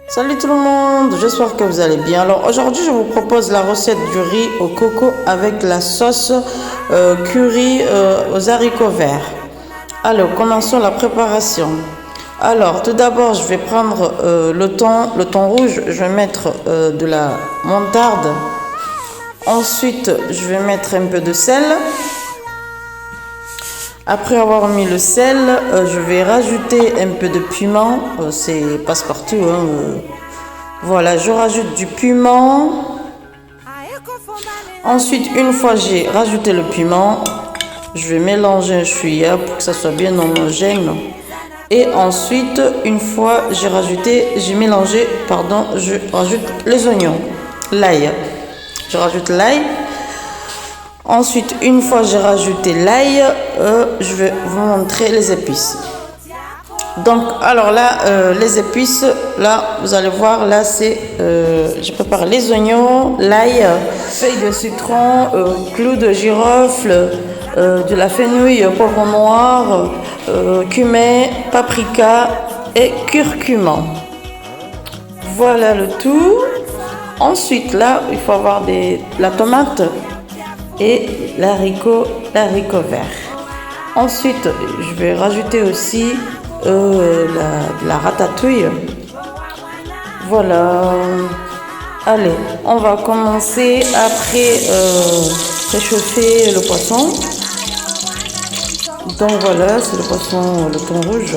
Salut tout le monde, j'espère que vous allez bien. Alors aujourd'hui je vous propose la recette du riz au coco avec la sauce curry aux haricots verts. Alors commençons la préparation. Alors tout d'abord je vais prendre le thon rouge, je vais mettre de la moutarde. Ensuite je vais mettre un peu de sel. Après avoir mis le sel, je vais rajouter un peu de piment. C'est passe-partout. Voilà, je rajoute du piment. Ensuite, une fois j'ai rajouté le piment, je vais mélanger un chouïa pour que ça soit bien homogène. Et ensuite, une fois je rajoute les oignons, l'ail. Je rajoute l'ail. Ensuite, une fois j'ai rajouté l'ail, je vais vous montrer les épices. Donc, alors là, les épices, là, vous allez voir, là, c'est, je prépare les oignons, l'ail, feuilles de citron, clous de girofle, de la fenouil, poivron noir, cumin, paprika et curcuma. Voilà le tout. Ensuite, là, il faut avoir la tomate et l'haricot vert. Ensuite, je vais rajouter aussi la ratatouille. Voilà. Allez, on va commencer après réchauffer le poisson. Donc voilà, c'est le poisson, le thon rouge.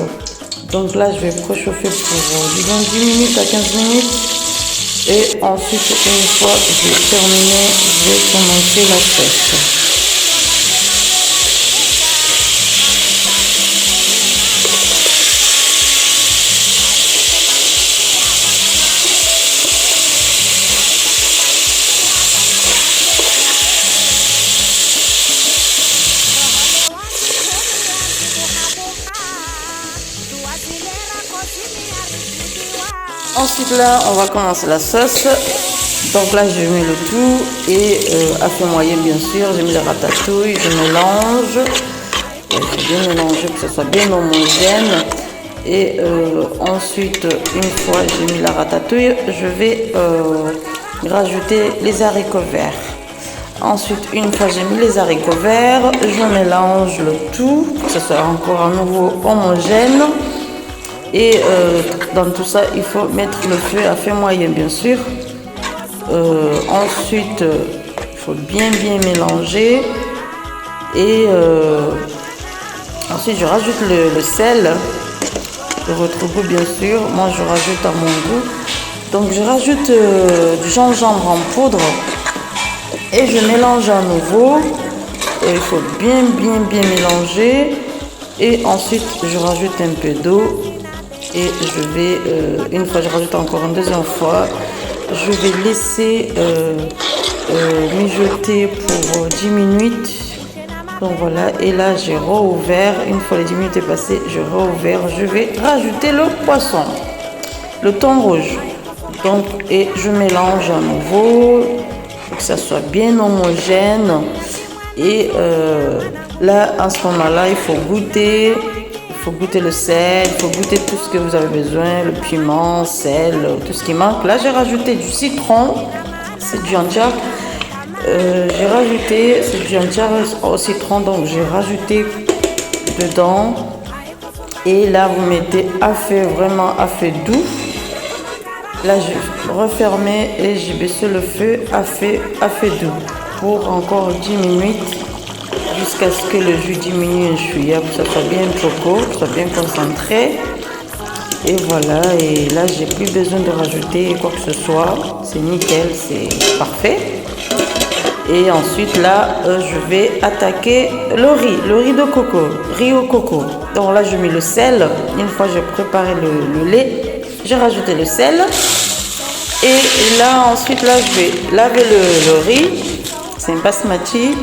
Donc là, je vais préchauffer pour disons 10 minutes à 15 minutes. Et ensuite, une fois que j'ai terminé, je vais commencer la sauce. Ensuite là, on va commencer la sauce. Donc là, je mets le tout et à feu moyen bien sûr. J'ai mis la ratatouille, je mélange. Je vais bien mélanger pour que ce soit bien homogène. Et ensuite, une fois j'ai mis la ratatouille, je vais rajouter les haricots verts. Ensuite, une fois j'ai mis les haricots verts, je mélange le tout pour que ce soit encore à nouveau homogène. Et dans tout ça, il faut mettre le feu à feu moyen, bien sûr. Ensuite, il faut bien mélanger. Et ensuite, je rajoute le sel de votre goût, bien sûr. Moi, je rajoute à mon goût. Donc, je rajoute du gingembre en poudre. Et je mélange à nouveau. Et il faut bien mélanger. Et ensuite, je rajoute un peu d'eau. Et je vais, une fois je rajoute encore une deuxième fois, je vais laisser mijoter pour 10 minutes. Donc voilà, et là j'ai rouvert. Une fois les 10 minutes passées, je rouvert. Je vais rajouter le poisson, le thon rouge. Donc, et je mélange à nouveau pour que ça soit bien homogène. Et là, à ce moment-là, il faut goûter. Il faut goûter le sel, il faut goûter tout ce que vous avez besoin, le piment, sel, tout ce qui manque. Là, j'ai rajouté du citron, c'est du ginger. J'ai rajouté ce ginger au citron, donc j'ai rajouté dedans. Et là, vous mettez à feu, vraiment à feu doux. Là, je referme et j'ai baissé le feu à feu doux pour encore 10 minutes. Jusqu'à ce que le jus diminue un chouïa, pour que ça soit bien coco, que ça soit bien concentré. Et voilà, et là j'ai plus besoin de rajouter quoi que ce soit. C'est nickel, c'est parfait. Et ensuite là, je vais attaquer le riz de coco, riz au coco. Donc là je mets le sel. Une fois j'ai préparé le lait, j'ai rajouté le sel. Et là ensuite là je vais laver le riz. C'est un basmati.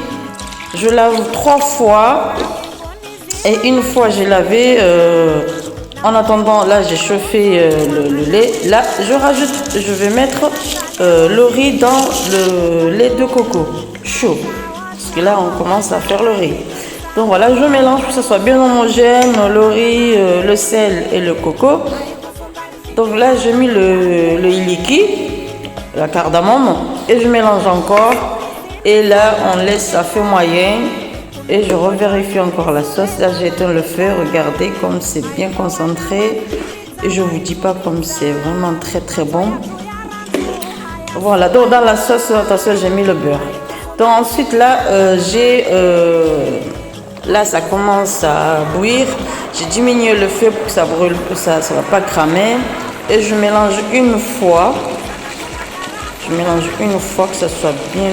Je lave 3 fois et une fois j'ai lavé, en attendant là j'ai chauffé le lait. Là je vais mettre le riz dans le lait de coco chaud. Parce que là on commence à faire le riz. Donc voilà, je mélange pour que ça soit bien homogène, le riz, le sel et le coco. Donc là, j'ai mis le iliki, la cardamome, et je mélange encore. Et là, on laisse ça fait moyen. Et je revérifie encore la sauce. Là, j'ai éteint le feu. Regardez comme c'est bien concentré. Et je vous dis pas comme c'est vraiment très très bon. Voilà, donc dans la sauce, attention, j'ai mis le beurre. Donc ensuite là, là ça commence à bouillir. J'ai diminué le feu pour que ça brûle, ça va pas cramer. Et je mélange une fois. Je mélange une fois que ça soit bien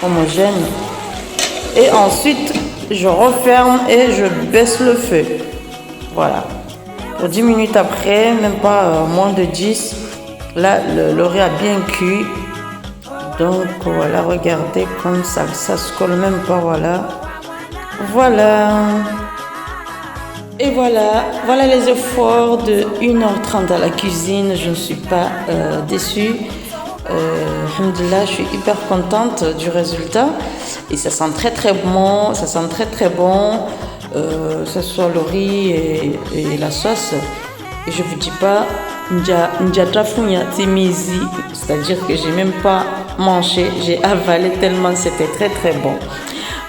homogène. Et ensuite, je referme et je baisse le feu. Voilà. Pour 10 minutes après, même pas moins de 10. Là, le riz a bien cuit. Donc voilà, regardez comme ça se colle même pas, voilà. Voilà. Et voilà les efforts de 1h30 à la cuisine. Je ne suis pas déçue. Alhamdoulilah, je suis hyper contente du résultat. Et ça sent très très bon. Ça sent très très bon. Que ce soit le riz et la sauce. Et je vous dis pas, c'est-à-dire que j'ai même pas mangé, j'ai avalé tellement c'était très très bon.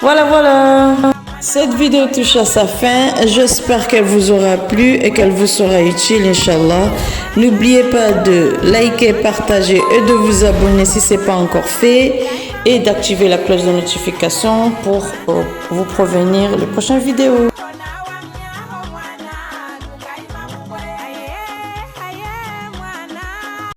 Voilà. Cette vidéo touche à sa fin. J'espère qu'elle vous aura plu et qu'elle vous sera utile, Inch'Allah. N'oubliez pas de liker, partager et de vous abonner si ce n'est pas encore fait. Et d'activer la cloche de notification pour vous prévenir les prochaines vidéos.